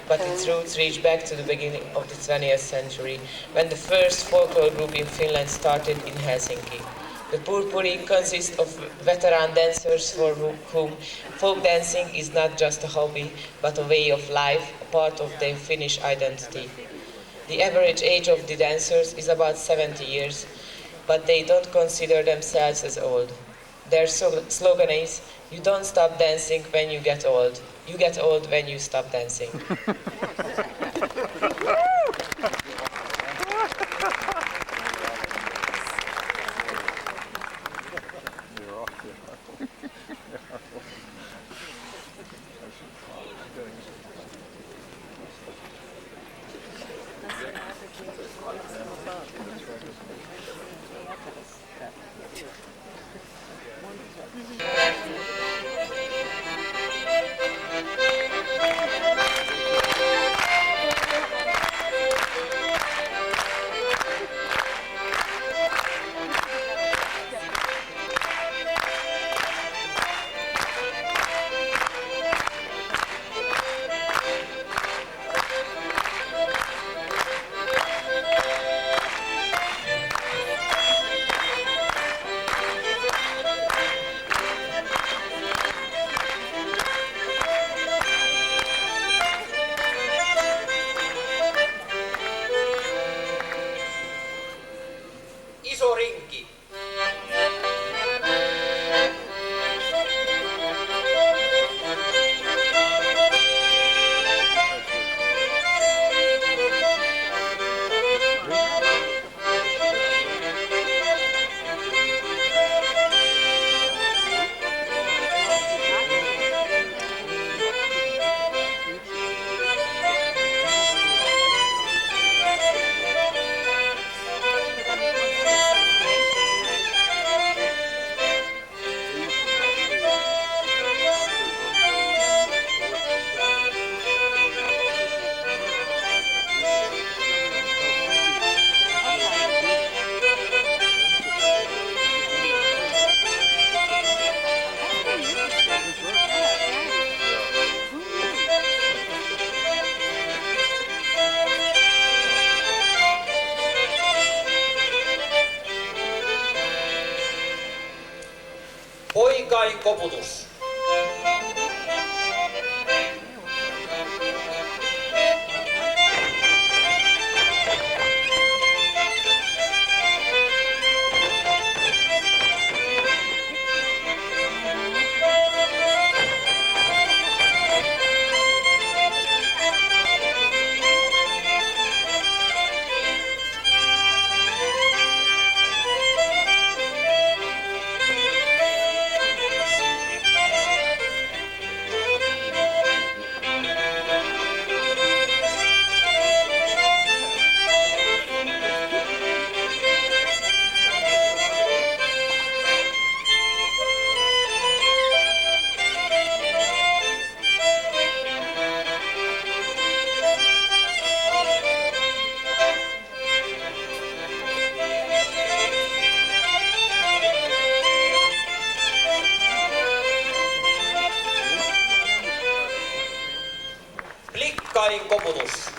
but its roots reach back to the beginning of the 20th century, when the first folklore group in Finland started in Helsinki. The Purpuri consists of veteran dancers for whom folk dancing is not just a hobby, but a way of life, a part of their Finnish identity. The average age of the dancers is about 70 years, but they don't consider themselves as old. Their slogan is, "You don't stop dancing when you get old. You get old when you stop dancing." Poikain koputus. Klikkain koputus.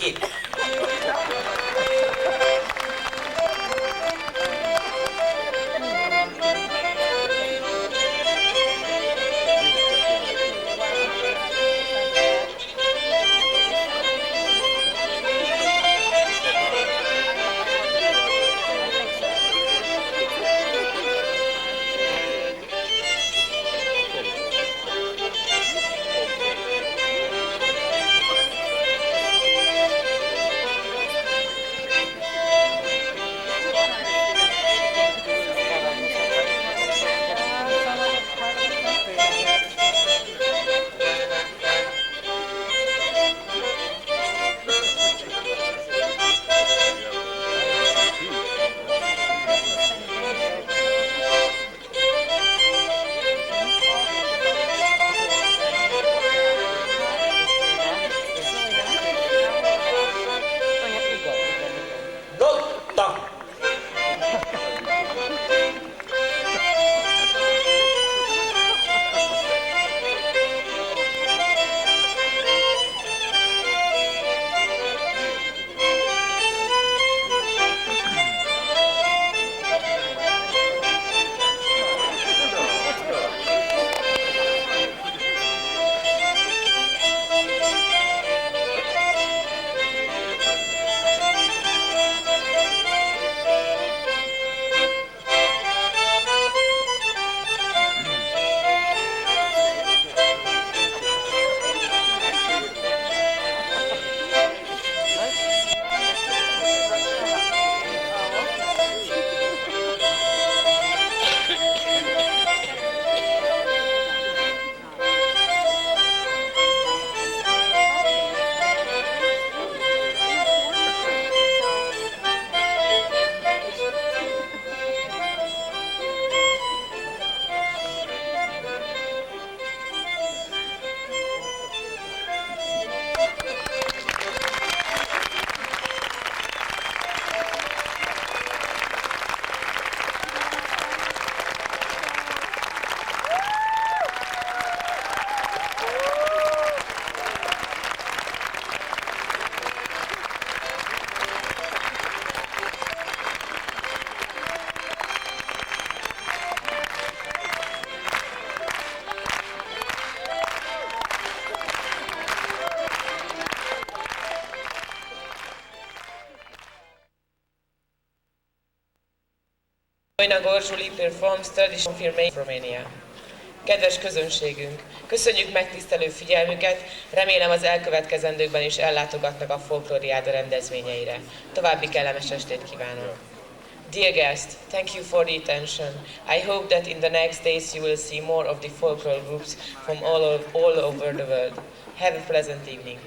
2. Lotta! Julie performs traditional film Romania. Kedves közönségünk, köszönjük megtisztelő figyelmüket, remélem az elkövetkezendőkben is ellátogatnak a folklóriáda rendezvényeire. További kellemes estét kívánok! Dear guest, thank you for the attention. I hope that in the next days you will see more of the folklore groups from all over the world. Have a pleasant evening.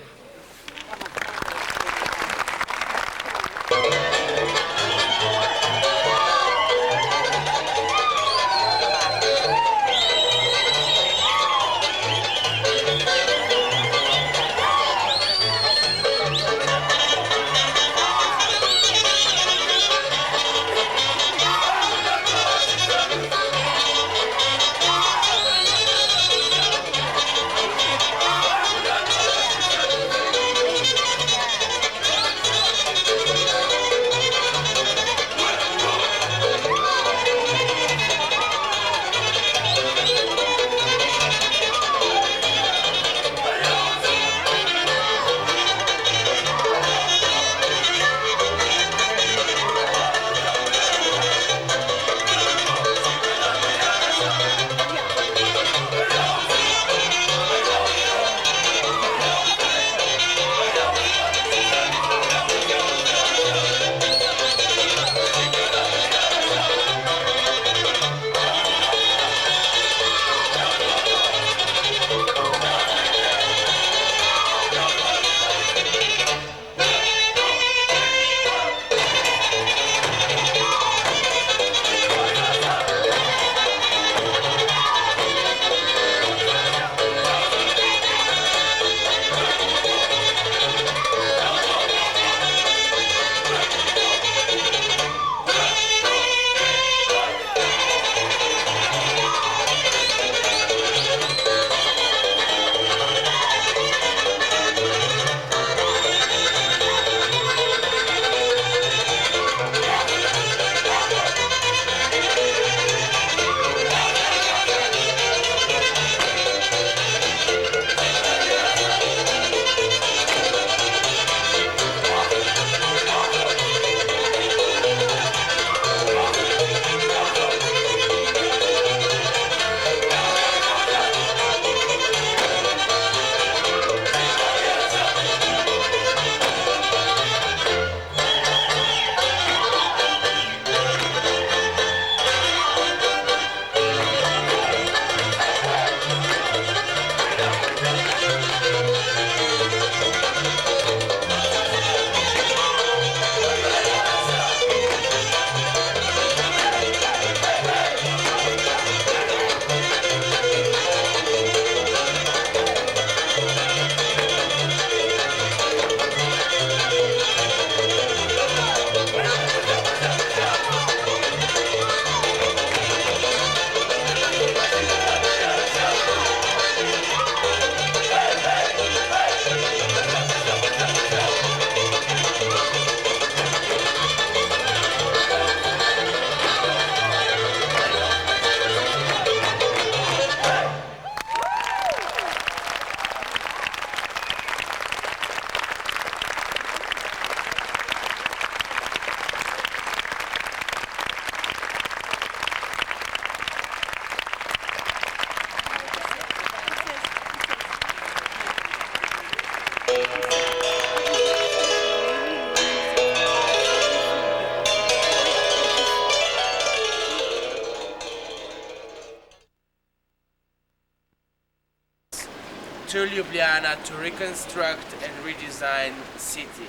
to Ljubljana to reconstruct and redesign the city.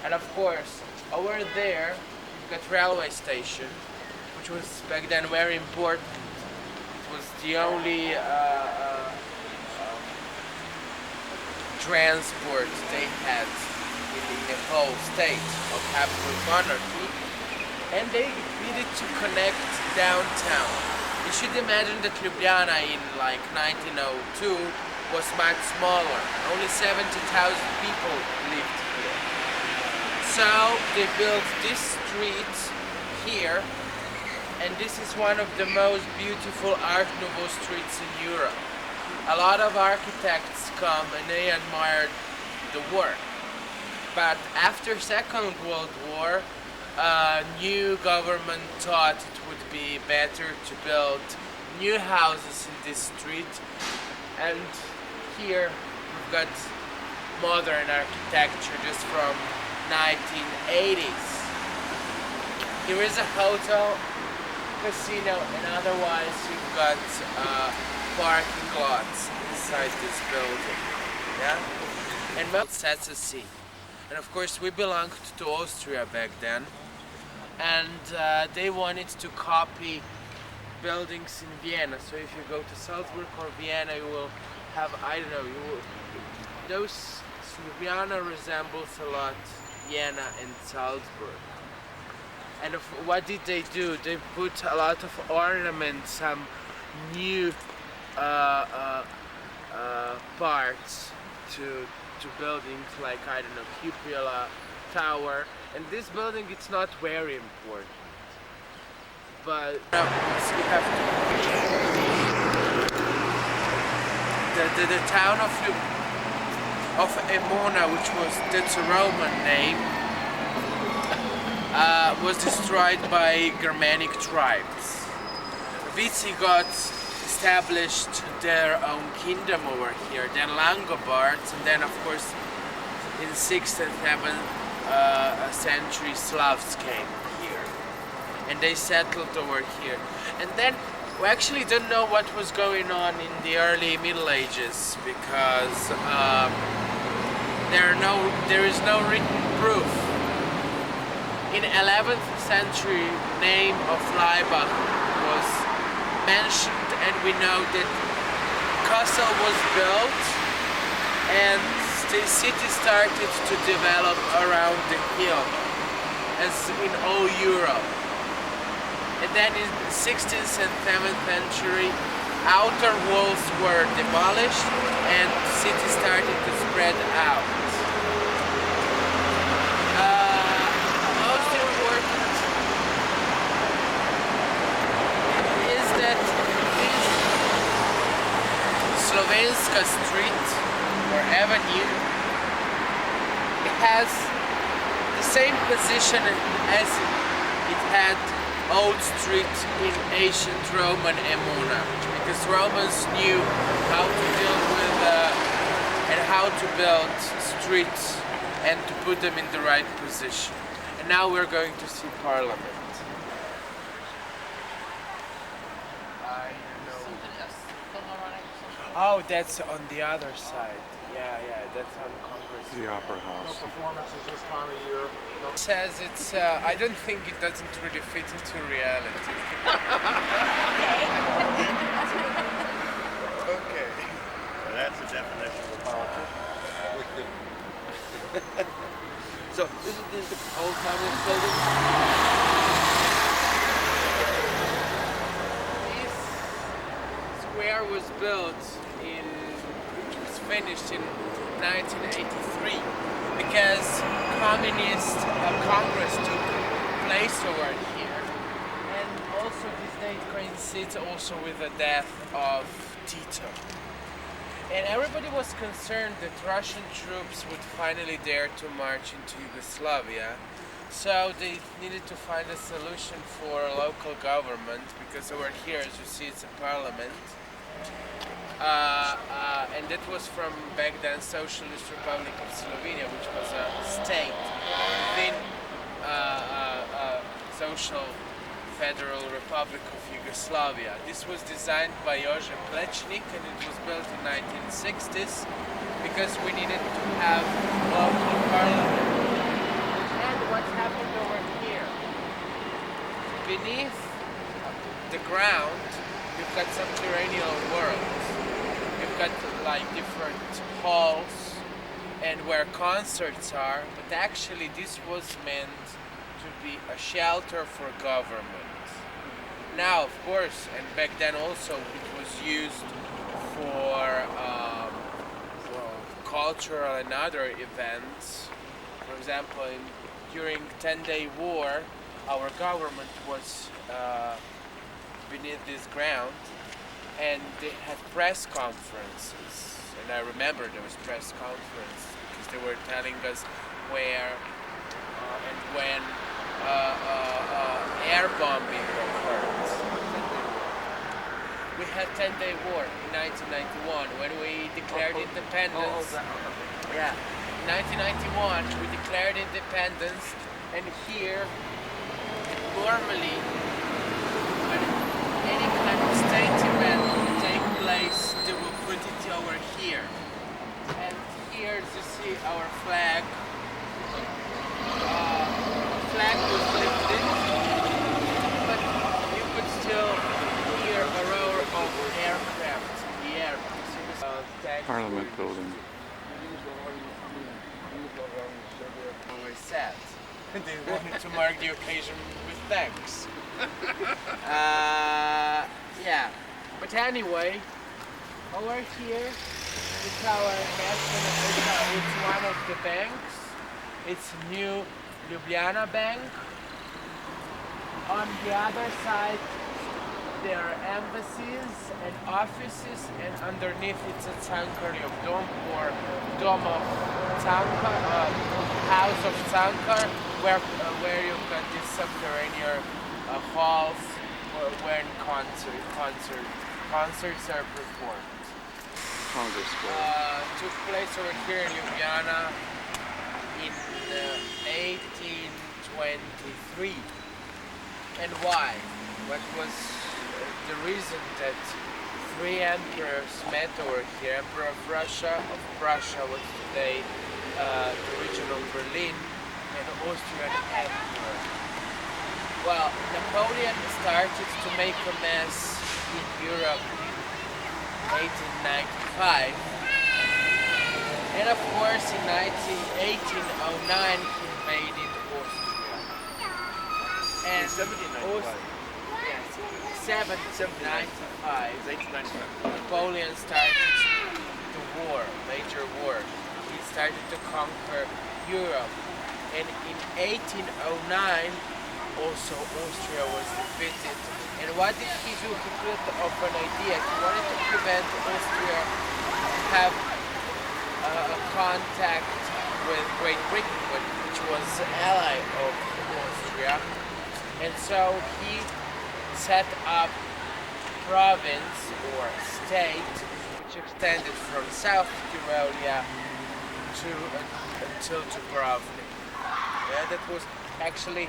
And of course, over there, you've got railway station, which was back then very important. It was the only transport they had in the whole state of Habsburg monarchy, and they needed to connect downtown. You should imagine that Ljubljana in like 1902 was much smaller. Only 70,000 people lived here. So they built this street here, and this is one of the most beautiful Art Nouveau streets in Europe. A lot of architects come and they admire the work. But after Second World War, new government thought it would be better to build new houses in this street, and here we've got modern architecture just from 1980s. Here is a hotel, casino, and otherwise you've got parking lots inside this building. Yeah? And that's a sea. And of course we belonged to Austria back then, and they wanted to copy buildings in Vienna. So if you go to Salzburg or Vienna, you will have, I don't know, Ljubljana resembles a lot Vienna and Salzburg. And what did they do? They put a lot of ornaments, some new parts to buildings like, I don't know, cupola, tower. And this building, it's not very important. But you have to... The town of Emona, which was, that's a Roman name, was destroyed by Germanic tribes. Visigoths established their own kingdom over here, then Langobards, and then of course in 6th and 7th century Slavs came here, and they settled over here. And then we actually don't know what was going on in the early Middle Ages, because there is no written proof. In 11th century, name of Laibach was mentioned, and we know that castle was built and the city started to develop around the hill, as in all Europe. And then in the 16th and 7th century, outer walls were demolished and the city started to spread out. Most important is that this Slovenska street or avenue has the same position as it had Old Street in ancient Roman Emona, because Romans knew how to deal with and how to build streets and to put them in the right position. And now we're going to see Parliament. I don't know. Oh, that's on the other side. Yeah, that's on Congress. The Opera House. No performances this time of year. It says it's, I don't think it doesn't really fit into reality. Okay. Well, that's the definition of a politician. So, this is the old Congress building. This square was built which was finished in 1983, because communist Congress took place over here, and also this date coincides also with the death of Tito. And everybody was concerned that Russian troops would finally dare to march into Yugoslavia, so they needed to find a solution for a local government, because over here, as you see, it's a parliament. And that was from back then Socialist Republic of Slovenia, which was a state within social Federal Republic of Yugoslavia. This was designed by Jože Plečnik and it was built in 1960s because we needed to have local parliament. And what's happened over here? Beneath the ground, you've got subterranean worlds. You've got like different halls and where concerts are, but actually this was meant to be a shelter for government. Now, of course, and back then also it was used for cultural and other events. For example, during 10-day war, our government was beneath this ground and they had press conferences. And I remember there was press conferences because they were telling us where and when air bombing occurred. We had 10-day war in 1991 when we declared independence. Yeah, in 1991 we declared independence, and here normally when any kind of state event would take place, they will put it over here. And here you see our flag. Flag was lifted, but you could still hear a roar of aircraft in the air. Parliament building. Always sad. They wanted to mark the occasion with thanks. Yeah, but anyway, over here is our national. It's one of the banks. It's New Ljubljana Bank. On the other side there are embassies and offices, and underneath it's a Cankar of Dom, or Dom of Cankar, House of Cankar, where you've got these subterranean halls where concerts are performed. Congress Square. Took place over here in Ljubljana in 1823. And why? What was the reason that three emperors met over here? Emperor of Russia, of Prussia, what's today the region of Berlin, and Austrian emperor. Well, Napoleon started to make a mess in Europe in 1895. And of course, in 1809, he invaded Austria. And 1795, Napoleon started the war, major war. He started to conquer Europe. And in 1809, also Austria was defeated. And what did he do? He put up an idea. He wanted to prevent Austria have contact with Great Britain, which was an ally of Austria, and so he set up province or state which extended from South Tyrolia until Dubrovnik. Yeah, that was actually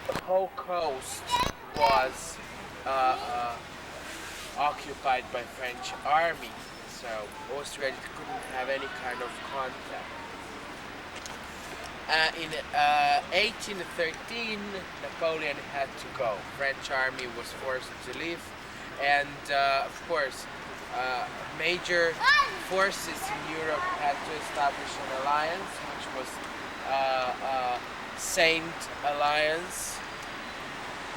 the whole coast was occupied by French army. So Austria couldn't have any kind of contact. In 1813, Napoleon had to go. French army was forced to leave, and of course, major forces in Europe had to establish an alliance, which was Saint Alliance.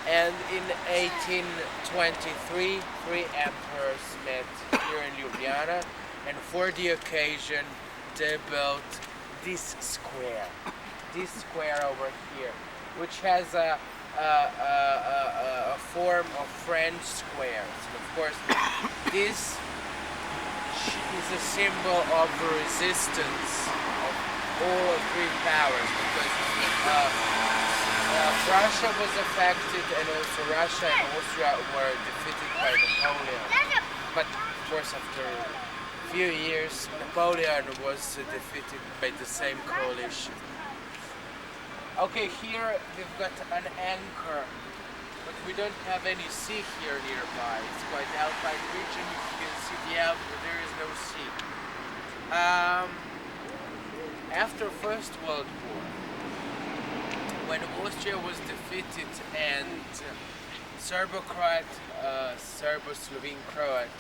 And in 1823, three emperors met here in Ljubljana, and for the occasion, they built this square over here, which has a form of French squares. And of course, this is a symbol of the resistance of all three powers, because Prussia was affected, and also Russia and Austria were defeated by Napoleon. But of course, after a few years, Napoleon was defeated by the same coalition. Okay, here we've got an anchor, but we don't have any sea here nearby. It's quite alpine region. You can see the Alps, but there is no sea. After First World War, when Austria was defeated and Serbo-Slovene-Croat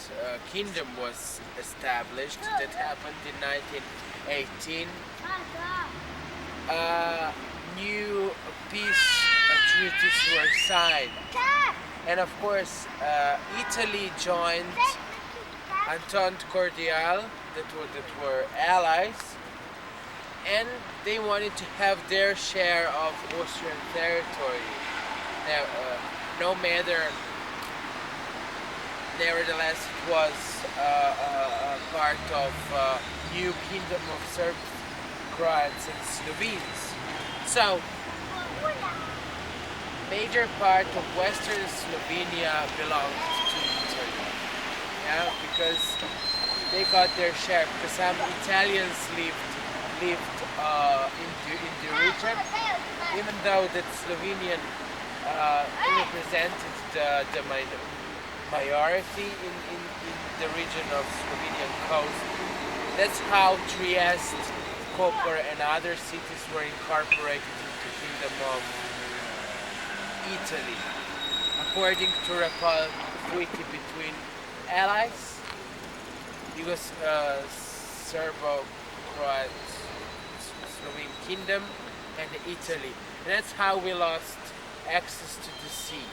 kingdom was established, that happened in 1918. New peace treaties were signed, and of course Italy joined Entente Cordiale, that were allies, and they wanted to have their share of Austrian territory. Now, no matter, nevertheless, it was a part of new kingdom of Serbs, Croats and Slovenes. So, major part of Western Slovenia belonged to Italy, yeah, because they got their share, because some Italians lived in the region, even though that Slovenian represented the majority in the region of Slovenian coast. That's how Trieste, Koper and other cities were incorporated into the Kingdom of Italy, according to a treaty between allies, Serbo-Croat Slovene Kingdom and Italy. And that's how we lost access to the sea.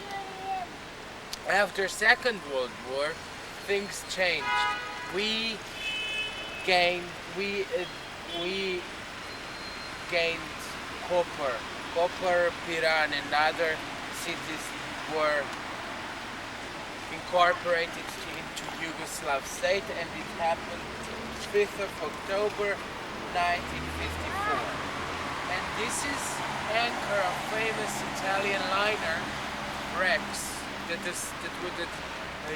After Second World War, things changed. We gained Koper. Koper, Piran and other cities were incorporated into Yugoslav state, and it happened 5th of October 1954. And this is anchor of famous Italian liner Pecs that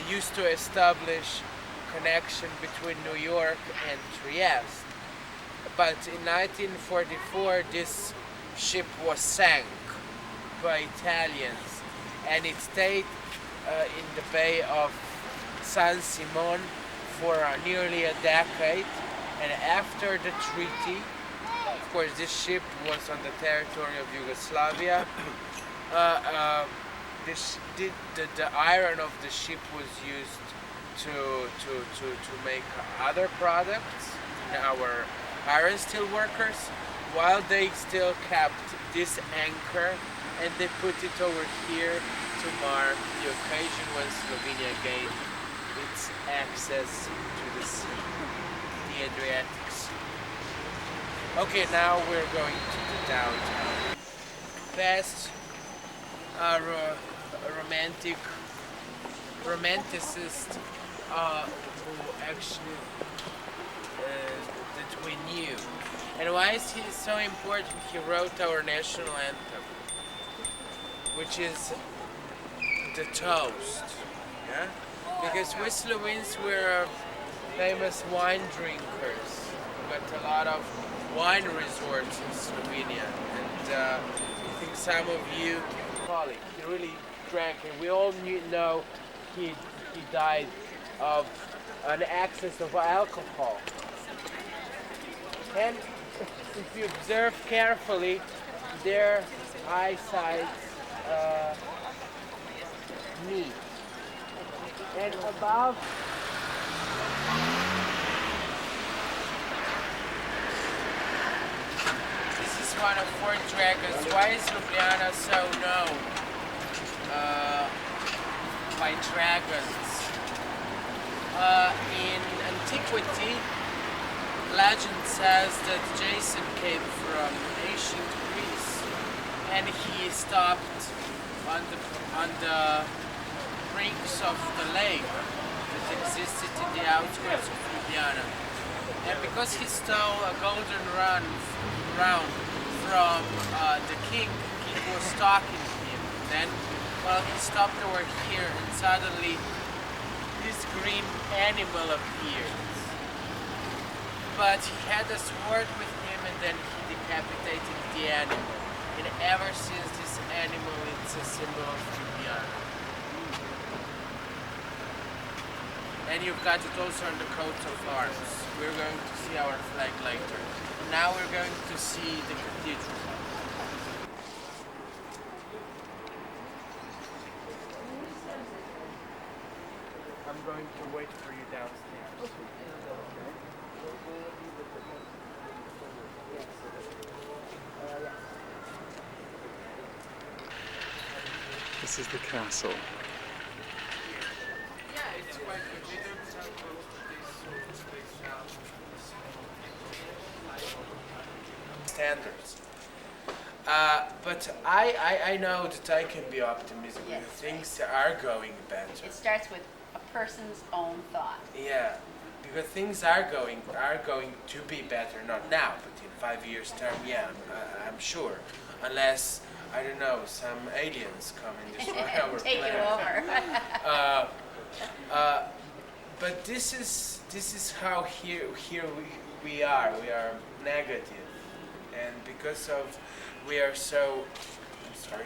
used to establish connection between New York and Trieste. But in 1944 this ship was sank by Italians, and it stayed in the Bay of San Simon for nearly a decade. And after the treaty, of course this ship was on the territory of Yugoslavia, the iron of the ship was used to make other products, our iron steel workers, while they still kept this anchor, and they put it over here to mark the occasion when Slovenia gained its access to the sea, the Adriatic Sea. Okay, now we're going to the downtown. Past romanticist who actually that we knew. And why is he so important? He wrote our national anthem, which is the toast. Yeah? Because we Slovenes were famous wine drinkers. We got a lot of wine resorts in Slovenia, and I think some of you probably he really drank, and we all know he died of an excess of alcohol. And if you observe carefully, their eyesight meet. And above this is one of four dragons. Why is Ljubljana so known by dragons? In antiquity, legend says that Jason came from ancient Greece, and he stopped on the brinks of the lake that existed in the outskirts of Ljubljana. And because he stole a golden round from the king was stalking him. Then, well, he stopped over here, and suddenly this green animal appeared. But he had a sword with him, and then he decapitated the animal. And ever since this animal, it's a symbol of Ljubljana. And you've got it also on the coat of arms. We're going to see our flag later. Now we're going to see the cathedral. I'm going to wait for you downstairs. This is the castle. Yeah, it's quite good. They don't sell most of these sorts. They sell standards. But I know that I can be optimistic. Yes. Things are going better. It starts with a person's own thought. Yeah, because things are going to be better. Not now, but in 5 years' time. Yeah, I'm sure. Unless I don't know, some aliens come and destroy our Take planet. you over. But this is how here we are. We are negative, and because of we are so. I'm sorry.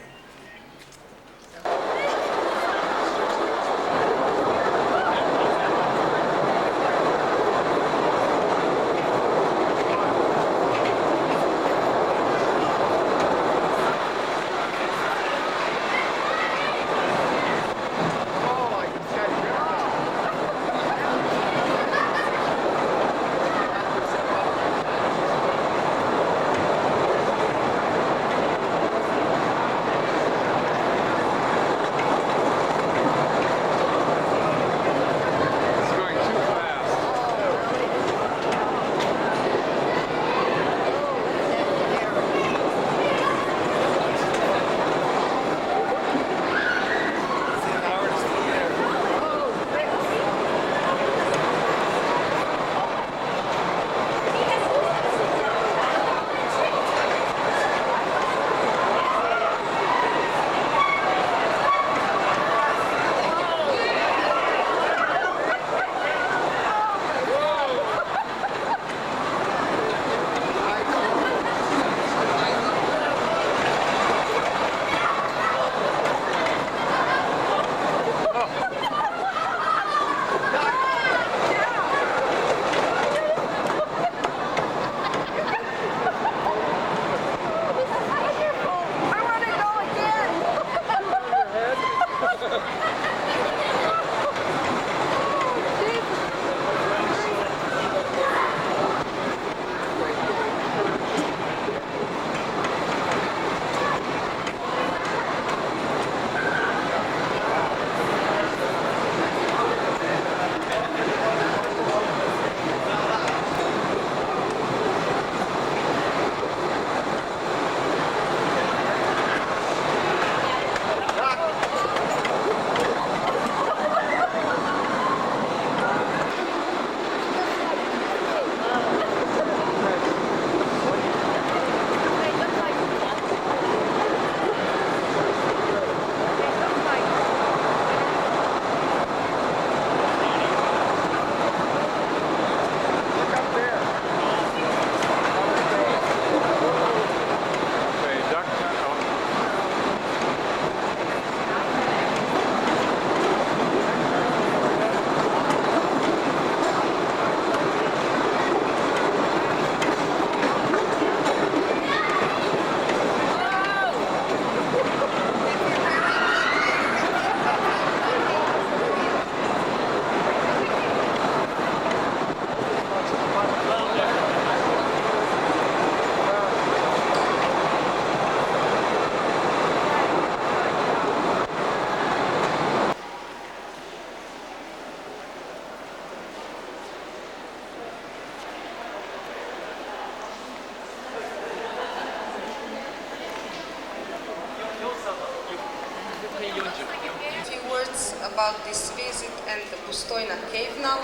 about this visit and the Postojna cave now.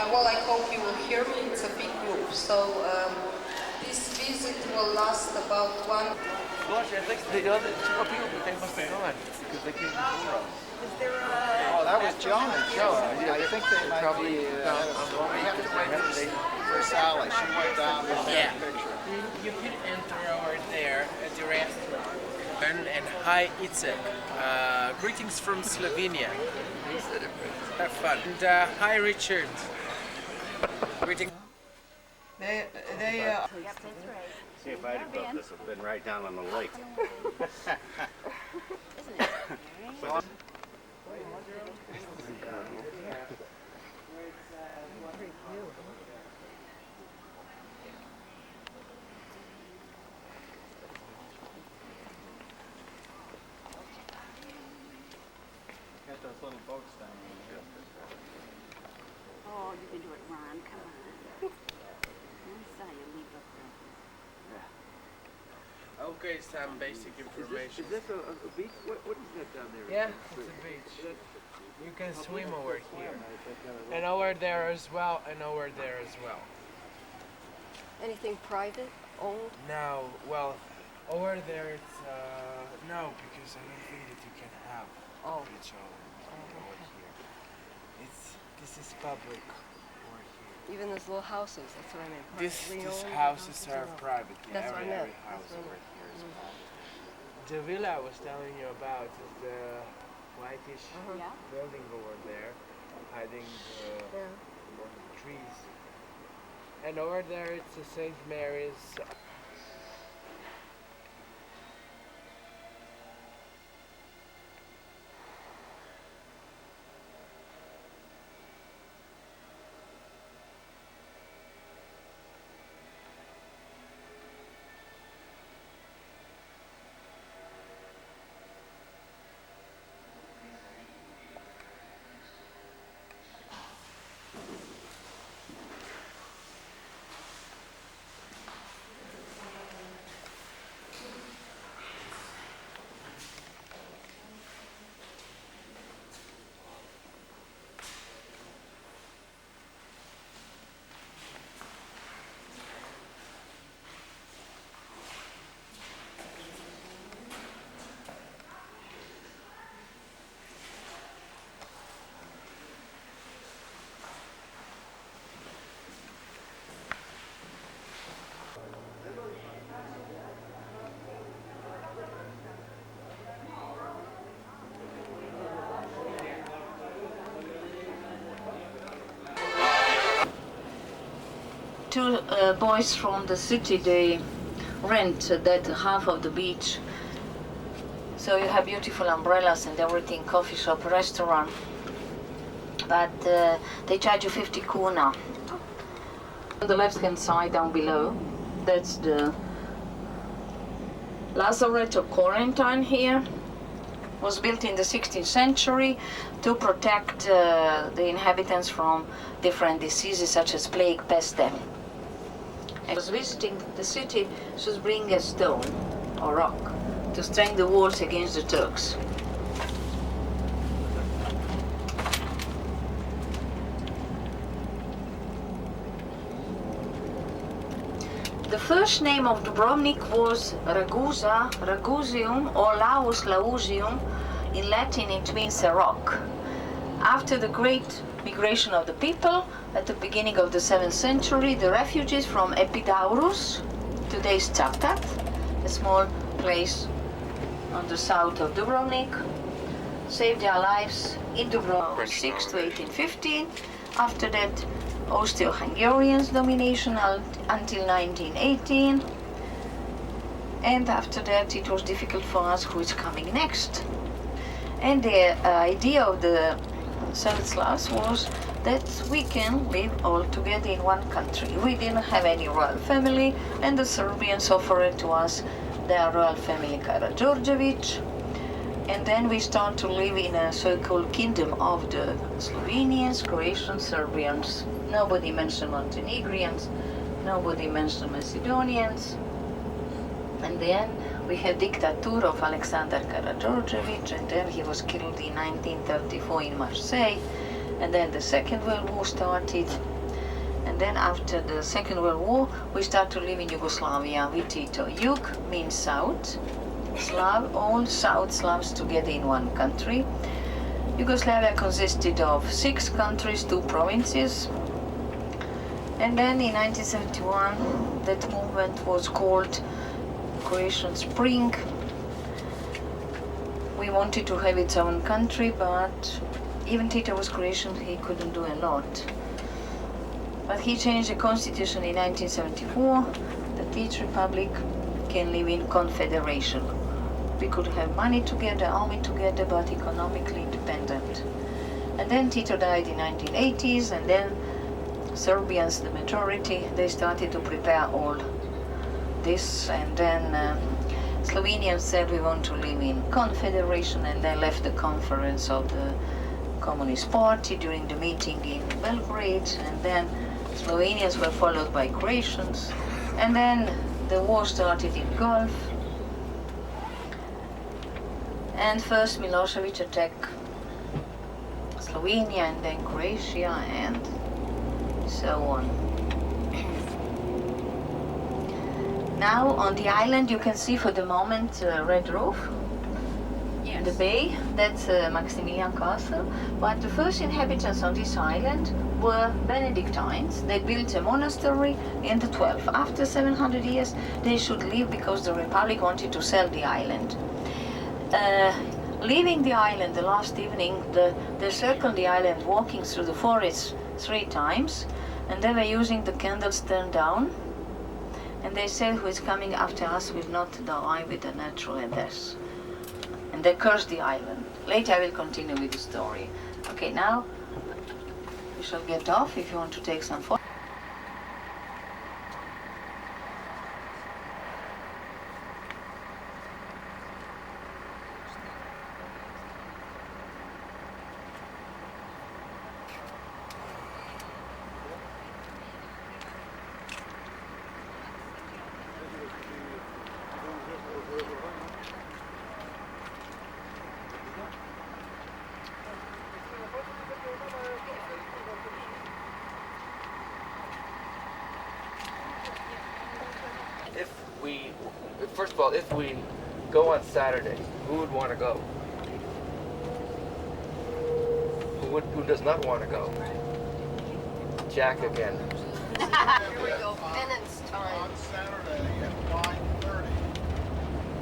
Well, I hope you will hear me. It's a big group, so this visit will last about one. Gosh, I think the other two people, but they must have gone because they came before us. Oh, that was John and Joe. I think they might Probably, be. We have to wait for Sally. She went down and took Yeah. a picture. You can enter over there. The rest Hi, Icek. Greetings from Slovenia. Have fun. And hi, Richard. Greetings. They Yep, that's right. See if I'd have built this, have been right down on the lake. Isn't it scary? got those little boats down there. Oh, you can do it, Ron. Come on. I saw you leap up there. Okay, some basic information. Is this a beach? What is that down there? Yeah, it's a beach. You can swim over here. And over there as well, and over there as well. Anything private, owned? No, well, over there it's, no, because I don't think that you can have Oh. beach over here. This is public over here. Even those little houses, that's what I mean. These Privately owned, houses are no. private. Yeah, That's what I every meant. house That's what I over meant. here is private. The villa I was telling you about is the whitish Yeah. building over there, hiding Yeah. among the trees. And over there it's the St. Mary's. Two boys from the city, they rent that half of the beach. So you have beautiful umbrellas and everything, coffee shop, restaurant. But they charge you 50 kuna. On the left hand side down below, that's the Lazaret or quarantine here. Was built in the 16th century to protect the inhabitants from different diseases such as plague, pest. I was visiting the city, should bring a stone or rock to strengthen the walls against the Turks. The first name of Dubrovnik was Ragusa, Ragusium, or Laus Lausium. In Latin it means a rock. After the great migration of the people, at the beginning of the 7th century, the refugees from Epidaurus, today's Cavtat, a small place on the south of Dubrovnik, saved their lives in Dubrovnik 6 to 1815. After that, Austro-Hungarians domination until 1918. And after that, it was difficult for us who is coming next. And the idea of the Soviet Slavs was that we can live all together in one country. We didn't have any royal family, and the Serbians offered to us their royal family Karađorđević. And then we start to live in a so-called kingdom of the Slovenians, Croatians, Serbians. Nobody mentioned Montenegrians, nobody mentioned Macedonians. And then we had dictature of Alexander Karađorđević, and then he was killed in 1934 in Marseille. And then the Second World War started. And then after the Second World War, we started to live in Yugoslavia with Tito. Jug means south. Slav, all South Slavs together in one country. Yugoslavia consisted of 6 countries, 2 provinces. And then in 1971, that movement was called Croatian Spring. we wanted to have its own country, but even Tito was Croatian, he couldn't do a lot. But he changed the constitution in 1974 that each republic can live in confederation. We could have money together, army together, but economically independent. And then Tito died in 1980s, and then Serbians, the majority, they started to prepare all this, and then Slovenians said we want to live in confederation, and they left the conference of the Communist Party during the meeting in Belgrade, and then Slovenians were followed by Croatians, and then the war started in Gulf, and first Milosevic attacked Slovenia and then Croatia and so on. Now on the island you can see for the moment red roof. Yes. The bay, that's Maximilian Castle, but the first inhabitants on this island were Benedictines. They built a monastery in the 12th. After 700 years they should leave because the Republic wanted to sell the island. Leaving the island the last evening, they circled the island walking through the forest 3 times, and they were using the candles turned down, and they said who is coming after us will not die with a natural death. And they cursed the island. Later I will continue with the story. Okay, now we shall get off if you want to take some photos. First of all, if we go on Saturday, who would want to go? Who does not want to go? Jack again. Here we go, penance time. On Saturday at 9:30,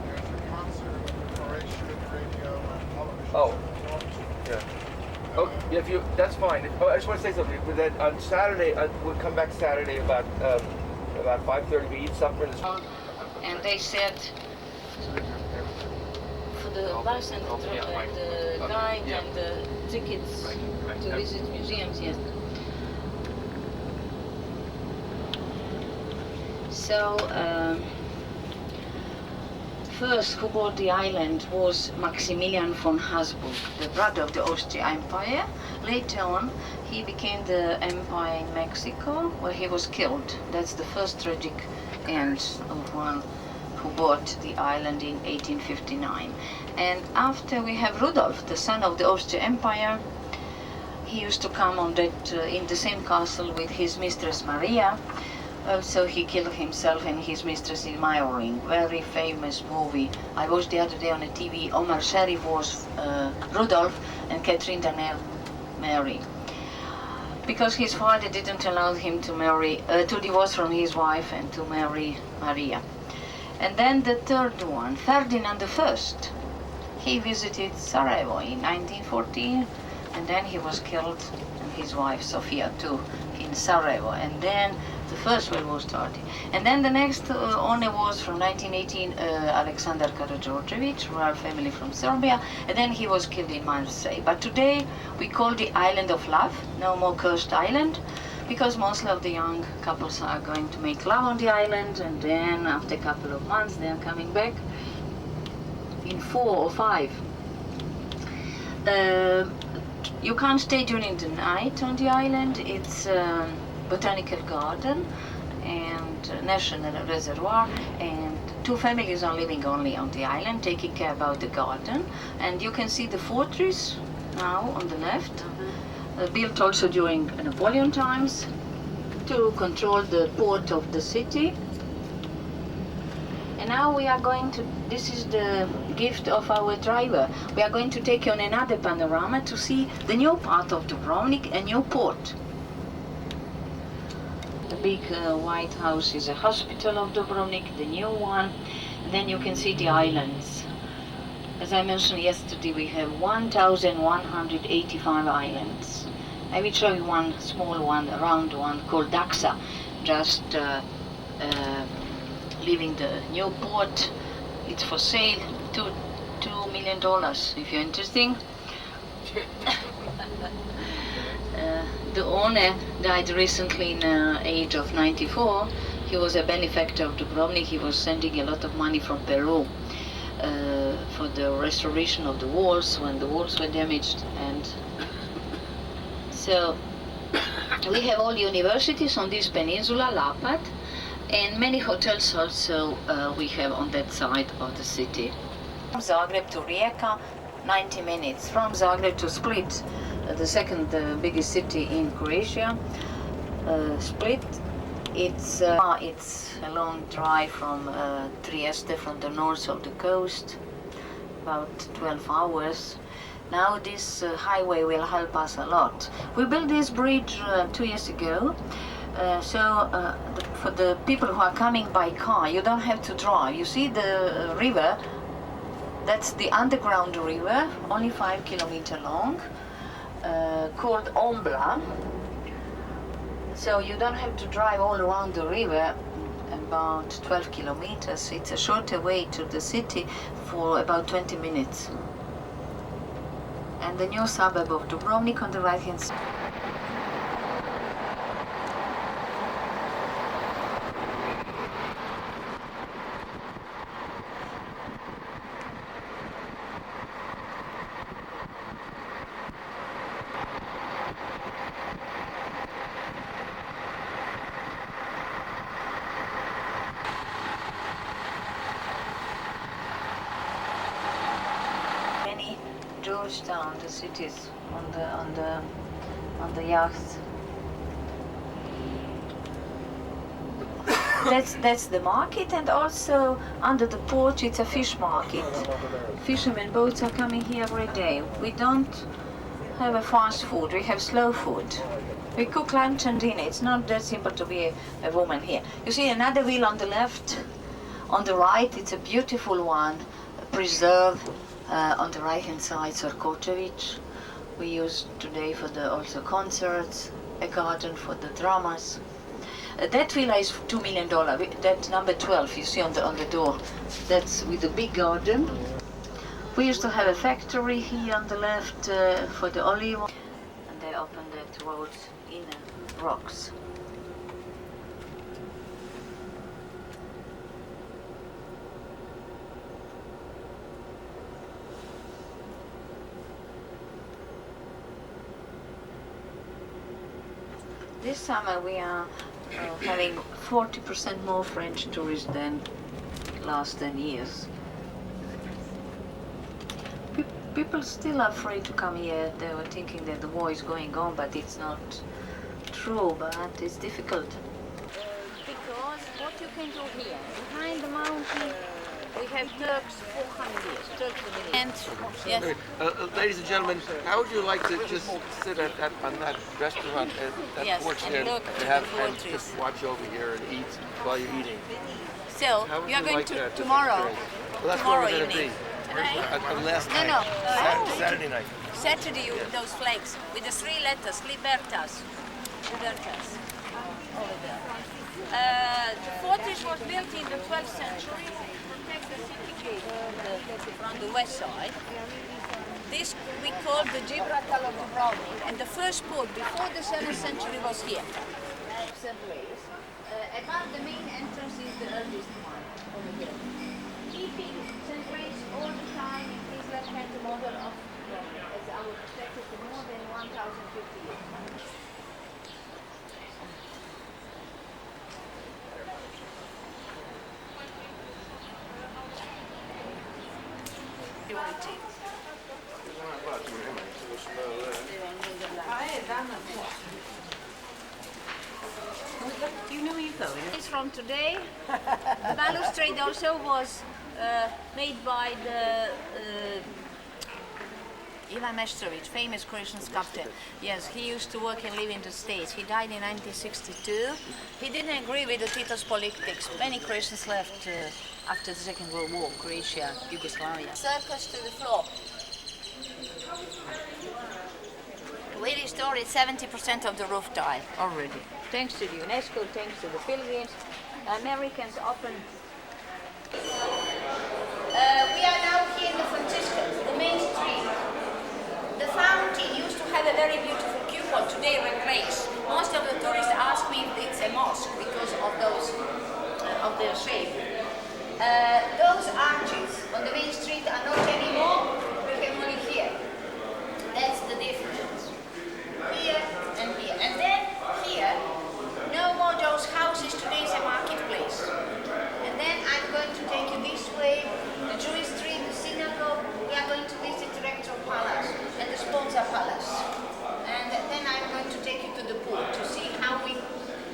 there's a concert of Croatian radio and television. Oh, yeah. Oh, if you, that's fine. Oh, I just want to say something. That on Saturday, we'll come back Saturday about 5:30. We eat supper in the. And they said for the bus and the guide and the tickets to visit museums, yes. So first who bought the island was Maximilian von Habsburg, the brother of the Austrian Empire. Later on he became the empire in Mexico, where he was killed. That's the first tragic end of one who bought the island in 1859. And after we have Rudolf, the son of the Austrian Empire, he used to come on that in the same castle with his mistress Maria. So he killed himself and his mistress in Meyering. Very famous movie. I watched the other day on a TV. Omar Sharif was Rudolf and Catherine Deneuve Mary. Because his father didn't allow him to marry, to divorce from his wife and to marry Maria. And then the third one, Ferdinand I, he visited Sarajevo in 1914, and then he was killed, and his wife Sofia too, in Sarajevo. And then the First World War started. And then the next owner was from 1918, Alexander Karađorđević, royal family from Serbia, and then he was killed in Marseille. But today we call the Island of Love, no more cursed island, because mostly of the young couples are going to make love on the island, and then after a couple of months they are coming back in 4 or 5. You can't stay during the night on the island. It's botanical garden and national reservoir, and 2 families are living only on the island, taking care about the garden. And you can see the fortress now on the left, built also during Napoleon times to control the port of the city. And now we are going to, this is the gift of our driver, we are going to take you on another panorama to see the new part of Dubrovnik, a new port. The big white house is a hospital of Dubrovnik, the new one. And then you can see the islands. As I mentioned yesterday, we have 1,185 islands. I will show you one small one, a round one, called Daxa, just leaving the new port. It's for sale, $2 million, if you're interested. The owner died recently in the age of 94. He was a benefactor of Dubrovnik. He was sending a lot of money from Peru for the restoration of the walls when the walls were damaged. And so we have all universities on this peninsula, Lapad, and many hotels also we have on that side of the city. From Zagreb to Rijeka, 90 minutes. From Zagreb to Split, the second biggest city in Croatia, Split, it's a long drive from Trieste, from the north of the coast, about 12 hours. Now this highway will help us a lot. We built this bridge 2 years ago, for the people who are coming by car, you don't have to drive. You see the river, that's the underground river, only 5 kilometers long, called Ombla. So you don't have to drive all around the river, about 12 kilometers. It's a shorter way to the city for about 20 minutes. And the new suburb of Dubrovnik on the right hand side. Georgetown, the cities on the yachts. That's the market, and also under the porch it's a fish market. Fishermen boats are coming here every day. We don't have a fast food, we have slow food. We cook lunch and dinner. It's not that simple to be a woman here. You see another wheel on the left, on the right it's a beautiful one, a preserve. On the right hand side, Sorkočević. We use today for the also concerts, a garden for the dramas. That villa is $2 million. That's number 12 you see on the door. That's with a big garden. We used to have a factory here on the left for the olive oil, and they opened that road in rocks. This summer we are having 40% more French tourists than last 10 years. People still are afraid to come here. They were thinking that the war is going on, but it's not true, but it's difficult. Because what you can do here, behind the mountain, we have Turks 400 years, Turks and yes. Ladies and gentlemen, how would you like to just sit on that restaurant at that porch there and just watch over here and eat while you're eating? So, you are going to tomorrow? Well, that's where we're going to be. Last night. No. Saturday night. Saturday, those flags with the 3 letters, Libertas. Libertas. Over there. The fortress was built in the 12th century to protect the city gate from the west side. This we call the Gibraltar of Dubrovnik, and the first port before the 7th century was here. Above the main entrance is the earliest one over here. Keeping St. Grace all the time in his left-hand model of as our perspective for more than 1,050 years. You know you're going. It's from today. The balustrade also was made by the Ivan Meštrović, famous Croatian sculptor. Yes, he used to work and live in the States. He died in 1962. He didn't agree with the Tito's politics. Many Croatians left after the Second World War, Croatia, Yugoslavia. Circus to the floor. We restored 70% of the roof tile already. Thanks to the UNESCO, thanks to the pilgrims. Americans often... we are now here in the Franciscan, the main street. The fountain used to have a very beautiful cupol, today replaced. Most of the tourists ask me if it's a mosque because of those, of their shape. Those arches on the main street are not anymore, we have only here. That's the difference. Here and here. And then here, no more those houses, today is a marketplace. And then I'm going to take you this way, the Jewish street, the synagogue. We are going to visit the Rector Palace and the Sponza Palace. And then I'm going to take you to the port to see how we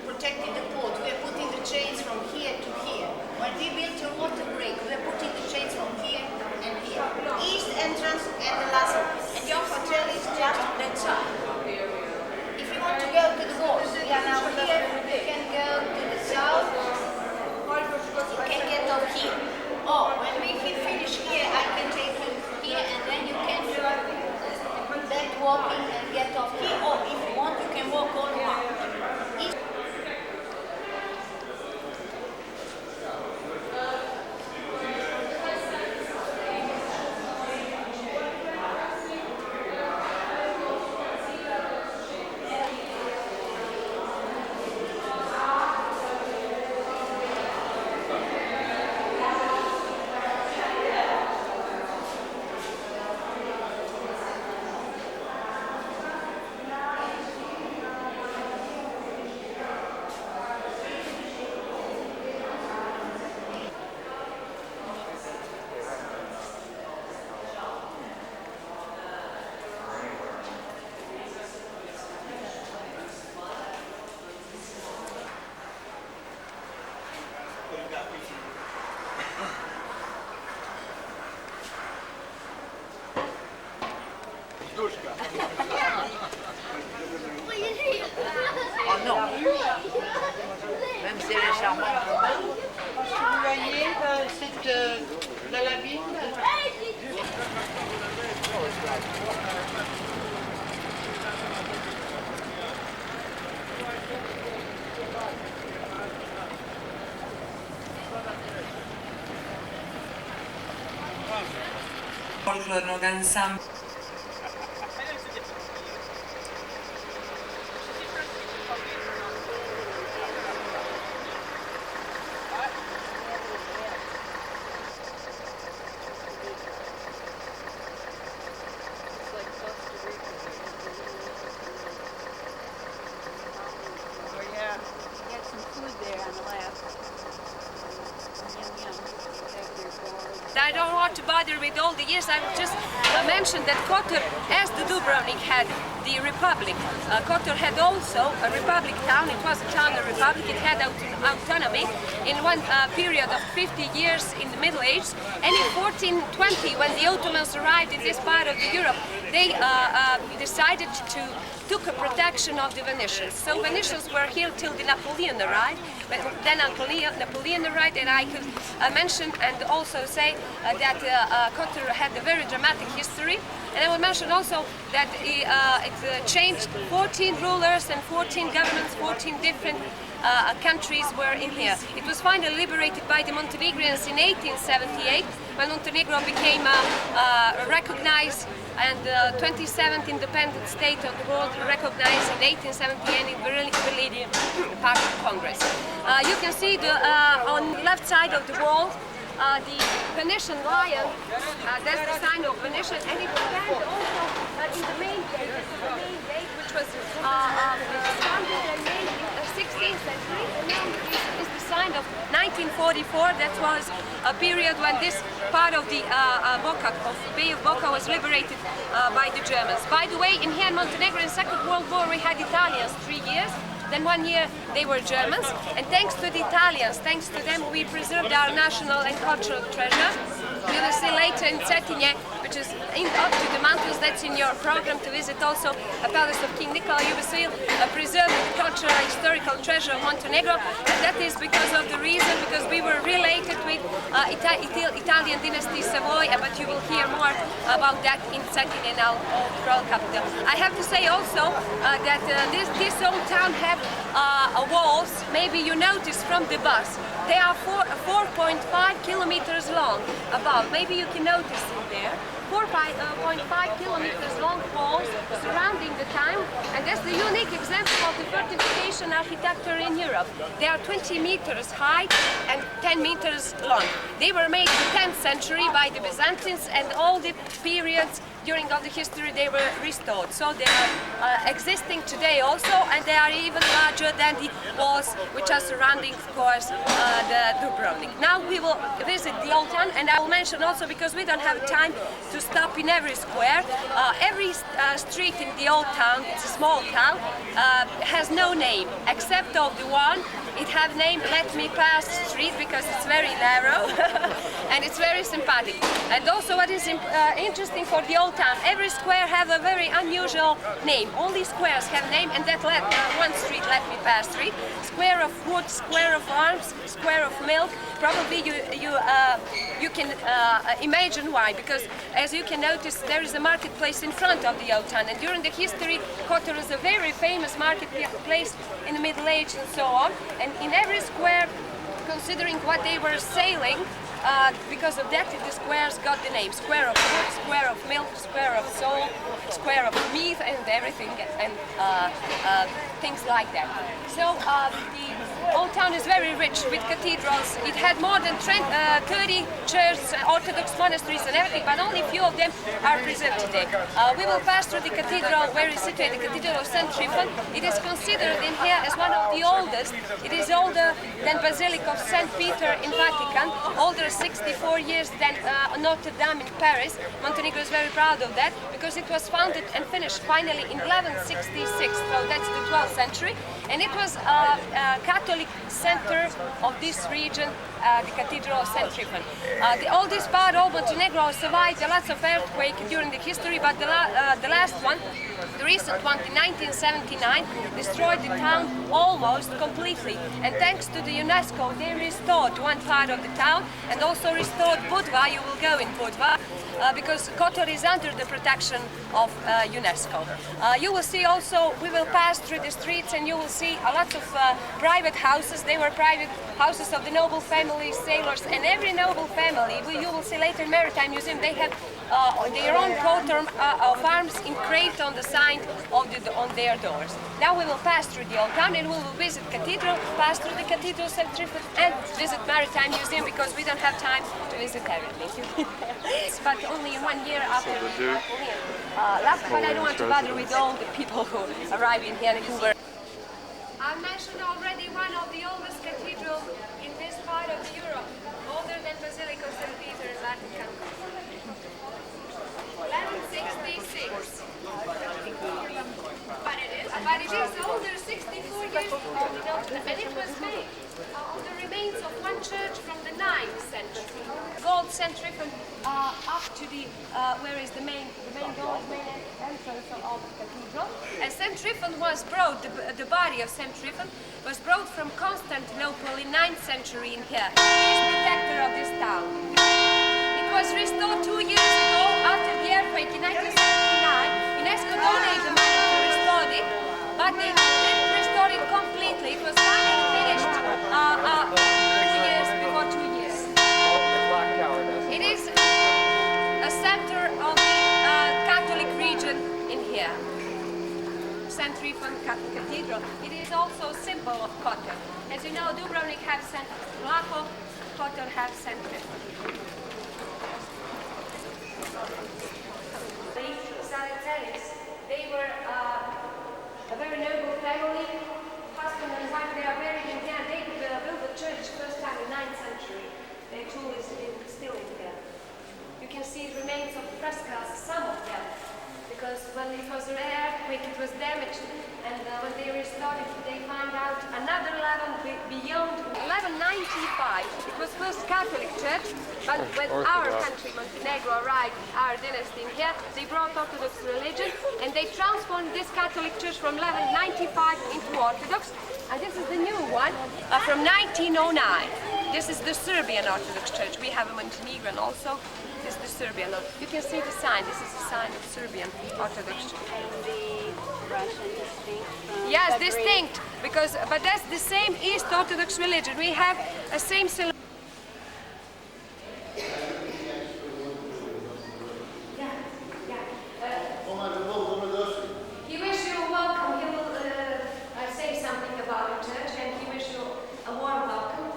protected the port. We are putting the chains from here to here. When we built a water break, we are putting the chains from here and here. East entrance and the last one. And your hotel is just on that side. If you want to go to the walls, we are now here. You can go to the south. You can get off here. Or when we finish here, I can take you here and then you can do that walking and get off here. Or if you want, you can walk all around. Oh non. Même si elle est charmante. Vous voyez la labine. Folklornog ansambla. I don't want to bother with all the years. I just mentioned that Kotor, as the Dubrovnik had the republic, Kotor had also a republic town. It was a town, a republic. It had autonomy in one period of 50 years in the Middle Age. And in 1420, when the Ottomans arrived in this part of Europe, they decided to took a protection of the Venetians. So Venetians were here till the Napoleon arrived. But then Napoleon arrived, and I could mention and also say that Kotor had a very dramatic history. And I would mention also that it changed 14 rulers and 14 governments, 14 different countries were in here. It was finally liberated by the Montenegrins in 1878, when Montenegro became recognized and 27th independent state of the world, recognized in 1870 and in Berlin part of Congress. You can see on the left side of the wall the Venetian lion, that's the sign of Venetian, and it stands also in the main gate. This is the main gate, which was founded and made in the 16th century, and now this is the sign of 1944. That was a period when this part of the Bay of Boca was liberated by the Germans. By the way, in here in Montenegro in the Second World War we had Italians 3 years. Then 1 year they were Germans, and thanks to the Italians, thanks to them, we preserved our national and cultural treasure. You will see later in Cetinje, which which is up to the mountains. That's in your program to visit also a palace of King Nicola. You will see preserved the cultural and historical treasure of Montenegro, and that is because of the reason, because we were related with Italian dynasty Savoy, but you will hear more about that in a second in our royal capital. I have to say also that this old town have walls, maybe you noticed from the bus. They are 4.5 kilometers long above. Maybe you can notice in there. 4.5 kilometers long walls surrounding the town, and that's the unique example of the fortification architecture in Europe. They are 20 meters high and 10 meters long. They were made in the 10th century by the Byzantines, and all the periods during all the history they were restored. So they are existing today also, and they are even larger than the walls which are surrounding, of course, the Dubrovnik. Now we will visit the old town, and I will mention also, because we don't have time to stop in every square, every street in the old town, it's a small town, has no name except of the one. It have name Let Me Pass Street because it's very narrow and it's very sympathetic. And also what is interesting for the old town, every square have a very unusual name. All these squares have name, and that one street, Let Me Pass Street, Square of Wood, Square of Arms, Square of Milk. Probably you can imagine why, because as you can notice there is a marketplace in front of the old town, and during the history Kotor is a very famous marketplace in the Middle Age and so on, and in every square, considering what they were selling, because of that the squares got the name Square of Wood, Square of Milk, Square of Salt, Square of Meat, and everything, and things like that. So the old town is very rich with cathedrals. It had more than 30 churches, Orthodox monasteries and everything, but only a few of them are preserved today. We will pass through the cathedral where is situated, the Cathedral of St. Tryphon. It is considered in here as one of the oldest. It is older than Basilica of St. Peter in Vatican, older 64 years than Notre Dame in Paris. Montenegro is very proud of that because it was founded and finished finally in 1166, so that's the 12th century, and it was a Catholic center of this region, the Cathedral of St. Tryphon. The oldest part of Montenegro survived lots of earthquakes during the history, but the last one, the recent one in 1979, destroyed the town almost completely, and thanks to the UNESCO they restored one part of the town and also restored Budva. You will go in Budva because Kotor is under the protection of UNESCO. You will see also, we will pass through the streets and you will see a lot of private houses. They were private houses of the noble families, sailors, and every noble family, you will see later in Maritime Museum, they have their own coat of arms engraved on the sign on their doors. Now we will pass through the old town and we will visit Cathedral, pass through the Cathedral of St. Tryphon and visit Maritime Museum because we don't have time to visit everything. But only 1 year after we are here. Last one, I don't want to bother with all the people who arrive in here who were. I mentioned already one of the oldest cathedrals in this part of Europe, older than Basilica of St. Peter in Vatican. 1166. But it is older, 64 years old, and it was made on the remains of one church from the 9th century. Gold St. Tryphon up to the where is the main entrance of the cathedral. And St. Tryphon was brought, the body of St. Tryphon was brought from Constantinople in 9th century in here. He is protector of this town. It was restored 2 years ago after the earthquake in 1979. UNESCO donated the money to restore it, but they didn't restore it completely. It was finally finished 2 years before 2 years. It is a center of the Catholic region in here. St. Tryphon Cathedral. It is also a symbol of Kotor. As you know, Dubrovnik have St. Vlaho, Kotor have St. Tryphon. They were a very noble family. Husband and wife, they are buried in here. They built the church first time in 9th century. Their tool is still in here. You can see remains of frescoes, some of them, because when it was an earthquake earthquake, it was damaged. And when they restored it, they found out another level beyond 1195. It was first Catholic church, but when our country, Montenegro, arrived, our dynasty in here, they brought Orthodox religion, and they transformed this Catholic church from 1195 into Orthodox. And this is the new one from 1909. This is the Serbian Orthodox Church. We have a Montenegrin also. This is the Serbian. You can see the sign. This is the sign of Serbian Orthodox Church. Russian distinct from yes, the distinct, because but that's the same East Orthodox religion. We have a same celebration. He wishes you welcome. He will say something about the church, and he wishes you a warm welcome.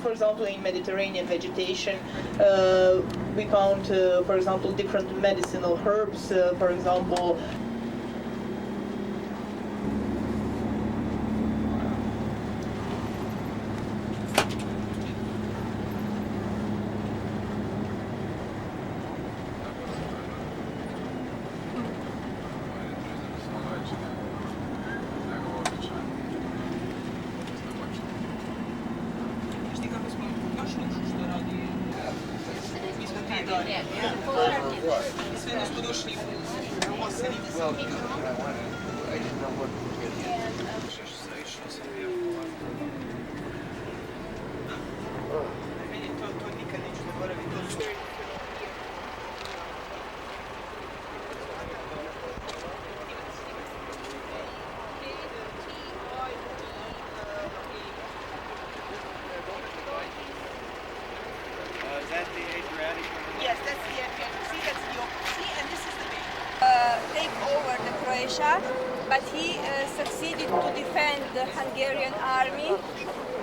For example, in Mediterranean vegetation, we count, for example, different medicinal herbs, for example. Yes, that's the Adriatic Sea, that's the open sea, and this is the bay. Take over the Croatia, but he succeeded to defend the Hungarian army,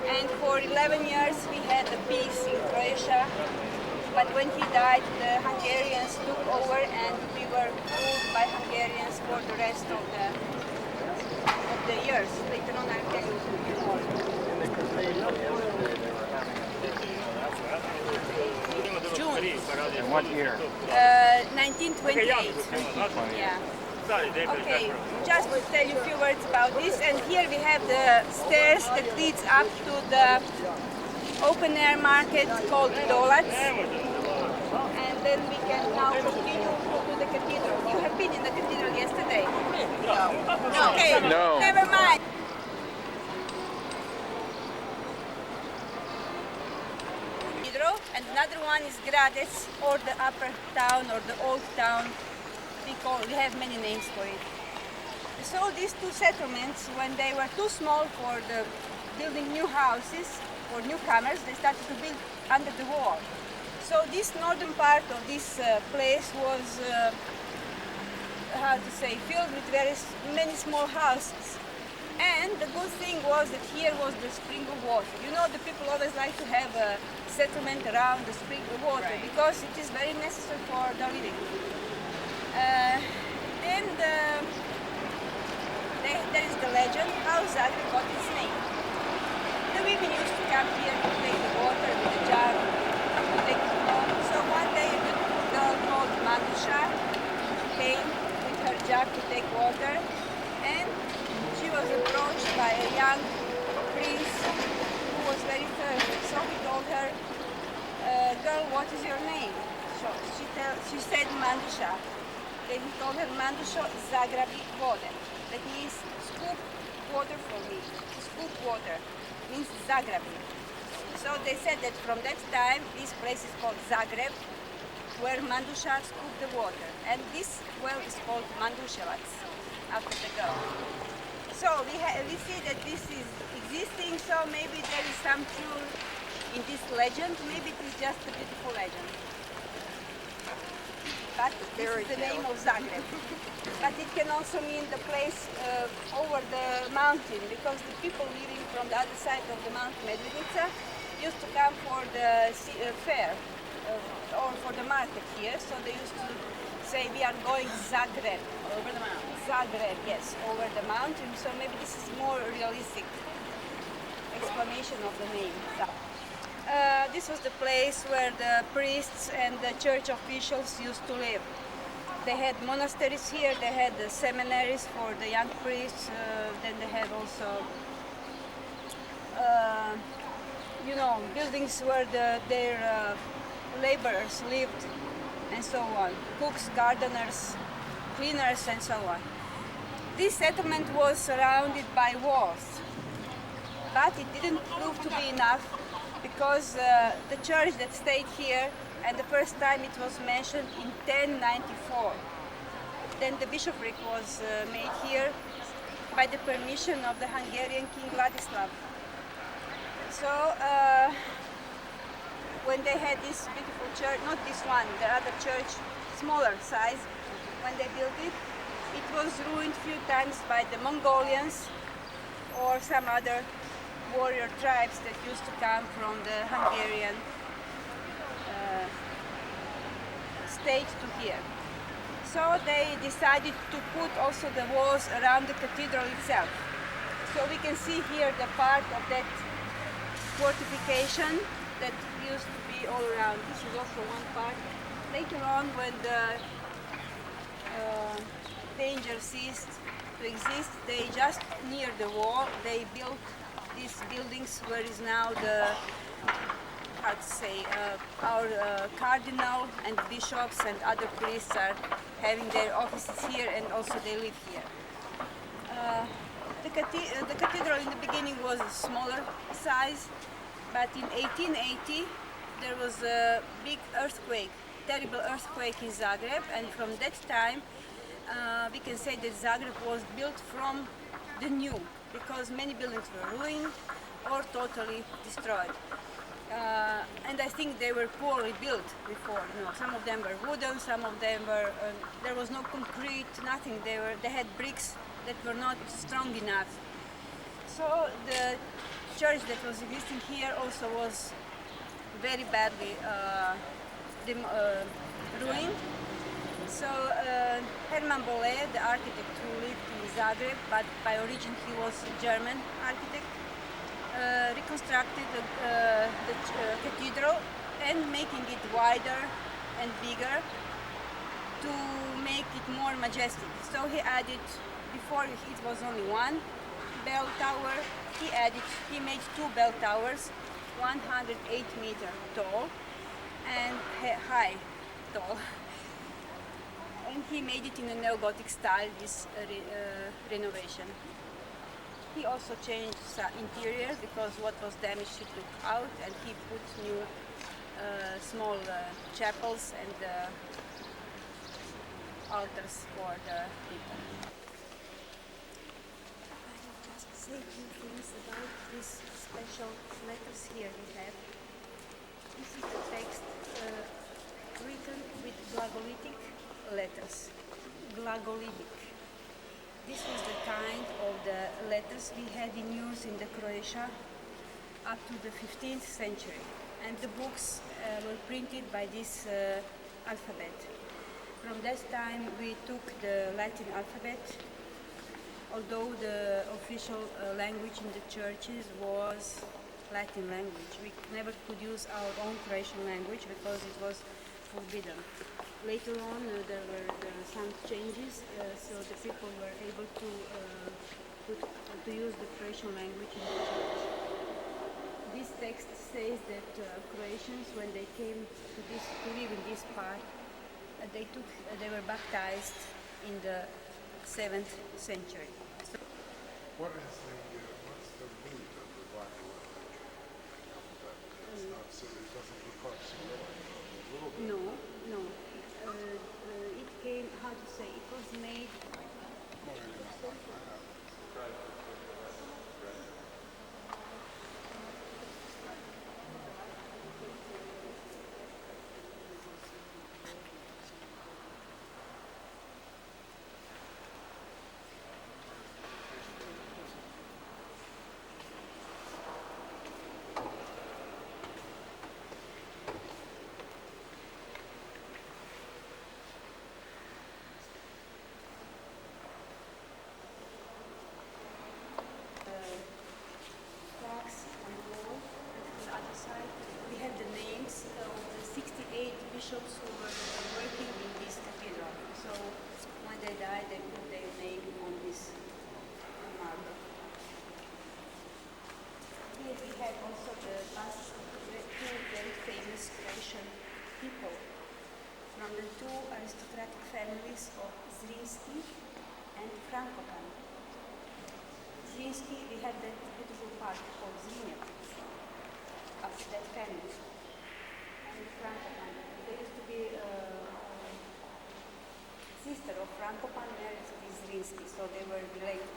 and for 11 years we had a peace in Croatia. But when he died, the Hungarians took over, and we were ruled by Hungarians for the rest of the years. Later on, I'll tell you more. In what year? 1928. Yeah. Okay, just to tell you a few words about this, and here we have the stairs that leads up to the open air market called Dolats, and then we can now continue to the cathedral. You have been in the cathedral yesterday? No. Okay, No. Never mind. And another one is Gradec, or the upper town, or the old town. We have many names for it. So these two settlements, when they were too small for the building new houses for newcomers, they started to build under the wall. So this northern part of this place was, filled with many small houses. And the good thing was that here was the spring of water. You know, the people always like to have a settlement around the spring of water, right, because it is very necessary for the living. There is the legend how Zagreb got its name. The women used to come here to take the water with a jar to take it home. So one day a beautiful girl called Mandusha came with her jar to take water, and she was approached by a young prince who was very thirsty. So he told her, girl, what is your name? So she said Mandusha. Then he told her, Mandusha Zagrabi vode. That means scoop water for me. Scoop water means Zagrabi. So they said that from that time, this place is called Zagreb, where Mandusha scooped the water. And this well is called Manduševac, after the girl. So we see that this is existing, so maybe there is some truth in this legend. Maybe it is just a beautiful legend. but this is the name of Zagreb. But it can also mean the place over the mountain, because the people living from the other side of the mountain, Medvednica, used to come for the fair or for the market here. So they used to say, we are going Zagreb. Over the mountain. Zagreb, yes, over the mountain. So maybe this is more realistic explanation of the name. This was the place where the priests and the church officials used to live. They had monasteries here, they had the seminaries for the young priests, then they had also, buildings where their laborers lived, and so on. Cooks, gardeners, cleaners, and so on. This settlement was surrounded by walls, but it didn't prove to be enough, because the church that stayed here, and the first time it was mentioned in 1094. Then the bishopric was made here by the permission of the Hungarian King Vladislav. So when they had this beautiful church, not this one, the other church, smaller size, when they built it, it was ruined few times by the Mongolians or some other warrior tribes that used to come from the Hungarian state to here. So they decided to put also the walls around the cathedral itself. So we can see here the part of that fortification that used to be all around. This is also one part. Later on, when the danger ceased to exist, they just near the wall, they built these buildings where is now the, how to say, our cardinal and bishops and other priests are having their offices here, and also they live here. The cathedral in the beginning was a smaller size, but in 1880 there was a big earthquake, terrible earthquake in Zagreb, and from that time we can say that Zagreb was built from the new, because many buildings were ruined or totally destroyed. And I think they were poorly built before. Some of them were wooden, some of them were. There was no concrete, nothing. They had bricks that were not strong enough. So the church that was existing here also was very badly ruined. So Herman Bolle, the architect who lived in Zagreb, but by origin he was a German architect, reconstructed the cathedral and making it wider and bigger to make it more majestic. So he added, before it was only one bell tower, he made two bell towers, 108 meters tall and high tall. And he made it in a neo-Gothic style, this renovation. He also changed interior, because what was damaged he took out, and he put new small chapels and altars for the people. I will just say a few things about these special letters here we have. This is the text written with glagolitic letters, glagolitic. This was the kind of the letters we had in use in the Croatia up to the 15th century, and the books were printed by this alphabet. From that time we took the Latin alphabet, although the official language in the churches was Latin language. We never could use our own Croatian language because it was forbidden. Later on there were some changes, so the people were able to use the Croatian language in the church. This text says that Croatians, when they came to live in this part, they were baptized in the 7th century. So what's the meat of the black language? It's not, it doesn't look like Cyrillic. A little bit. No. It came, how to say, it was made. Well, maybe not like that. and Frankopan. Zrinski, we had that beautiful part called Zrinja, after that family. And Frankopan. There used to be a sister of Frankopan married to Zrinski, so they were related.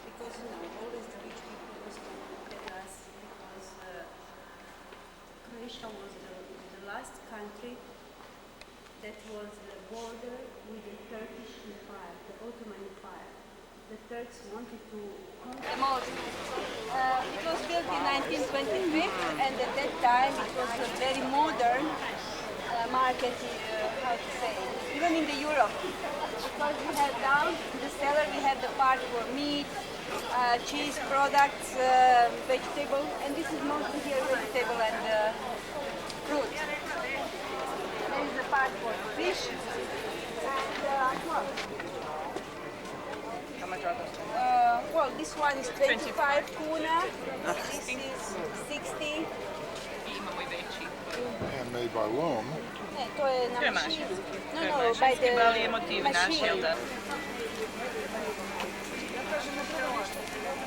Because, you know, always the rich people used to tell us, because Croatia was the last country that was the border with the Turkish Empire, the Ottoman Empire. The Turks wanted to The most. It was built in 1925, and at that time it was a very modern market, how to say, even in the Europe. Because we had down in the cellar, we had the part for meat, cheese products, vegetable, and this is mostly here vegetable and fruit. There is the part for fish and well. How much are those? Well, this one is 25 kuna, this is 60. Handmade by loom. Ne, to je na To je mašini. mašinski. No, To je no, by mašinski, the ali je motiv naš, jel da?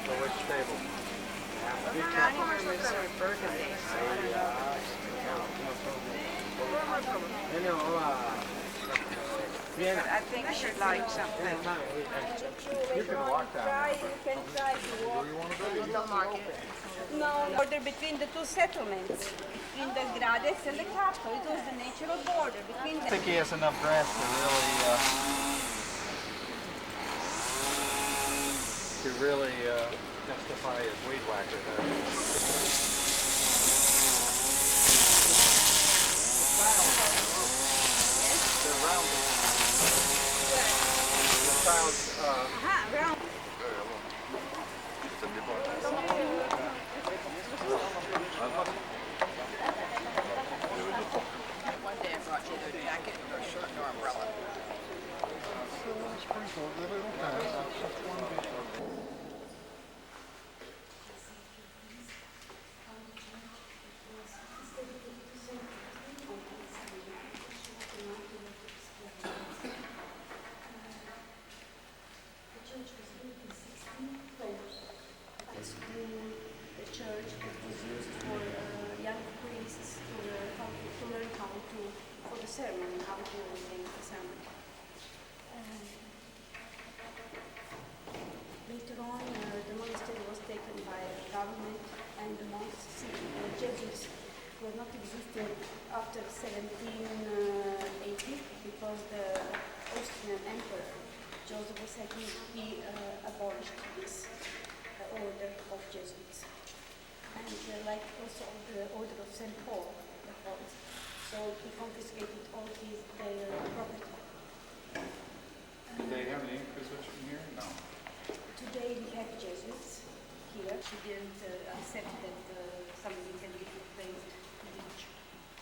So which table? I think she likes something. You can walk down. You can try to walk. No, border between the two settlements, between the Gradec and the capital. It was the natural border between them. I think he has enough grass to really justify his weed whacker there. They're rounded. The child's round. One day I brought you either a jacket or a shirt or umbrella. Ceremony, how to make the ceremony. Later on, the monastery was taken by the government, and the monks, the Jesuits, were not existing after 1780 because the Austrian Emperor Joseph II he abolished this order of Jesuits, and like also the order of St. Paul, the Poles. So he confiscated all their property. Do they have an inquisition here? No. Today we have Jesuits here. She didn't accept that somebody can be placed in the church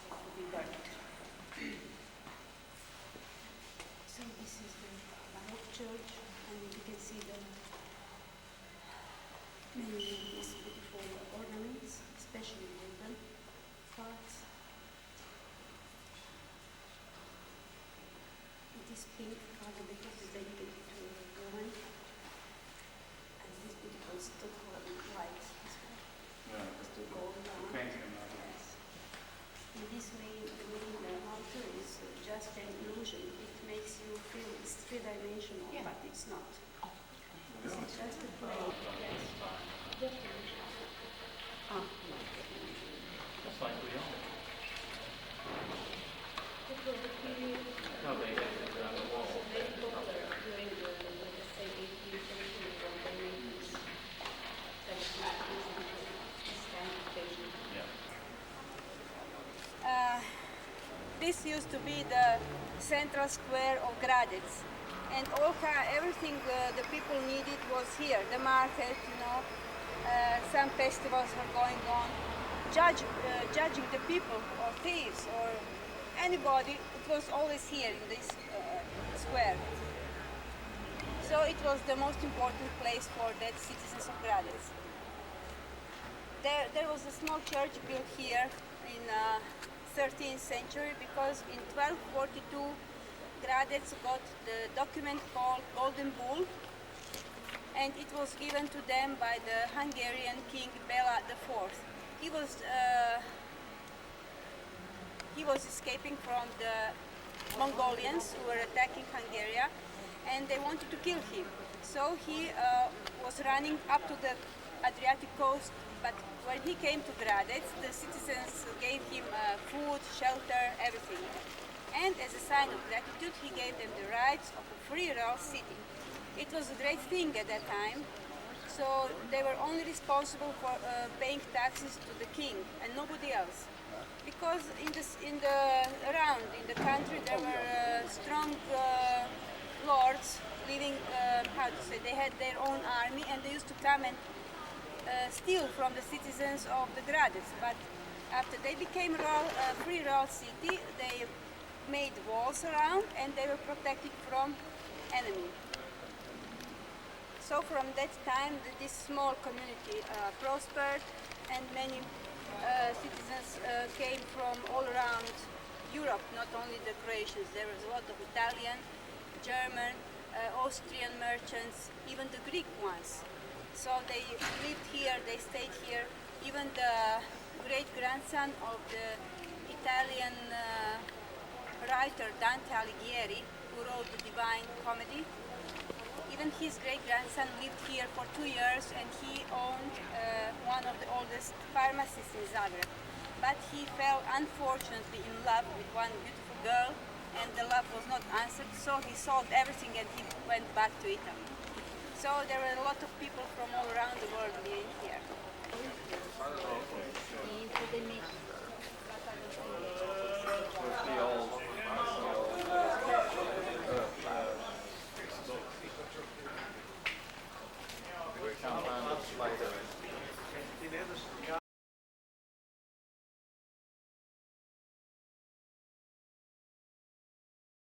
to be burned. So this is the baroque church, and you can see the many of these beautiful ornaments, especially wooden parts. This pink color because it's dedicated to a woman, and this beautiful stucco light as well. Yeah. It's to gold down. Painting. Yes. In this way, the main altar is just an illusion. It makes you feel it's three-dimensional, but it's not. It's just a play. Yes. Just a illusion. That's like we own. It was the period. No, they have it on the wall. Very popular during the 18th century when they made this kind of fashion. This used to be the central square of Gradec, and everything the people needed was here. The market, you know, some festivals were going on. Judging the people or thieves or anybody, it was always here in this square. So it was the most important place for the citizens of Gradec. There was a small church built here in 13th century because in 1242 Gradec got the document called Golden Bull, and it was given to them by the Hungarian king Bela IV. He was escaping from the Mongolians who were attacking Hungary, and they wanted to kill him. So he was running up to the Adriatic coast, but when he came to Gradec, the citizens gave him food, shelter, everything. And as a sign of gratitude, he gave them the rights of a free royal city. It was a great thing at that time, so they were only responsible for paying taxes to the king and nobody else. Because in the country there were strong lords living, they had their own army, and they used to come and steal from the citizens of the Gradec. But after they became a free royal city, they made walls around and they were protected from enemy. So from that time, this small community prospered, and many citizens came from all around Europe, not only the Croatians. There was a lot of Italian, German, Austrian merchants, even the Greek ones. So they lived here, they stayed here. Even the great-grandson of the Italian writer Dante Alighieri, who wrote the Divine Comedy, even his great-grandson lived here for 2 years, and he owned one of the oldest pharmacies in Zagreb. But he fell unfortunately in love with one beautiful girl, and the love was not answered, so he sold everything and he went back to Italy. So there were a lot of people from all around the world living here. The old